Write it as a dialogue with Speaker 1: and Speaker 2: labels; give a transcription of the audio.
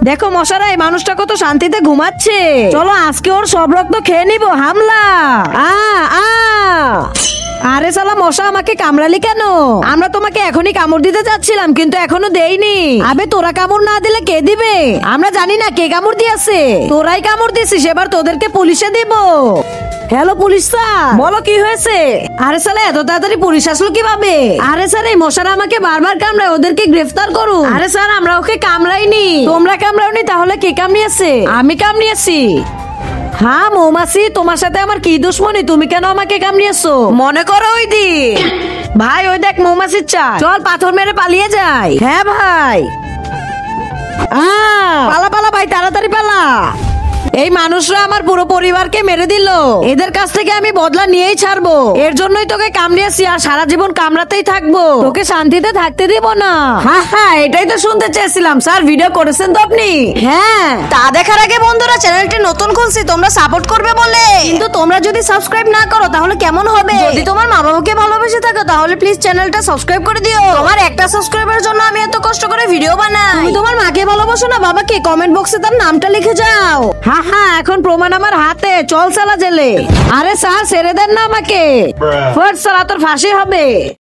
Speaker 1: দেখো মশারা, এই মানুষটা কত শান্তিতে ঘুমাচ্ছে। চলো আজকে ওর সব রক্ত খেয়ে নিবো। হামলা! আরে শালা মশা, আমাকে কামড়ালি কেন? আমরা তোমাকে এখনই কামড় দিতে চাচ্ছিলাম, কিন্তু এখনো দেইনি। আবে তোরা কামড় না দিলে কে দিবে? আমরা জানি না কে কামড় দিয়েছে। তোরাই কামড় দিছিস, এবার তোদেরকে পুলিশে দিব। হ্যালো পুলিশ স্যার, বলো কি হয়েছে? আরে শালা এত তাড়াতাড়ি পুলিশ আসলো কিভাবে? আরে স্যার, এই মশারা আমাকে বারবার কামড়ায়, ওদেরকে গ্রেফতার করুন। আরে স্যার, আমরা ওকে কামড়াইনি। তোমরা কামড়াওনি? তাহলে কে কামড়িয়েছে? আমি কামড়িয়েছি। হ্যাঁ মৌমাছি, তোমার সাথে আমার কি দুশ্মনী? তুমি কেন আমাকে কামড়িয়েছো? মনে করো ওই দিন। ভাই ওই দেখ মৌমাছির চাল, চল পাথর মেরে পালিয়ে যাই। হ্যাঁ ভাই। পালা পালা ভাই, তাড়াতাড়ি পালা। এই মানুষরা আমার পুরো পরিবারকে মেরে দিল। এদের কাছ থেকে আমি বদলা নিয়েই ছাড়বো। এর জন্যই তোকে কামড়িয়েছি, আর সারা জীবন কামড়াতেই থাকবো। তোকে শান্তিতে থাকতে দিব না। হ্যাঁ হ্যাঁ, এটাই তো শুনতে চেয়েছিলাম। স্যার ভিডিও করেছেন তো আপনি? হ্যাঁ। তা দেখার আগে বন্ধুরা, চ্যানেলটি নতুন খুলছি, তোমরা সাপোর্ট করবে বলে। কিন্তু তোমরা যদি সাবস্ক্রাইব না করো তাহলে কেমন হবে? যদি তোমার মা বাবাকে ভালোবেসে থাকো তাহলে প্লিজ চ্যানেলটা সাবস্ক্রাইব করে দিও। তোমার একটা সাবস্ক্রাইবের জন্য আমি এত কষ্ট করে ভিডিও বানাই। তুমি তোমার মাকে ভালোবাসো না বাবাকে? কমেন্ট বক্সে তার নামটা লিখে যাও। হ্যাঁ হ্যাঁ, এখন প্রমাণ আমার হাতে। চল চালা জেলে। আরে স্যার ছেড়ে দেন না আমাকে। ফার্স্ট স্যার, তোর ফাঁসি হবে।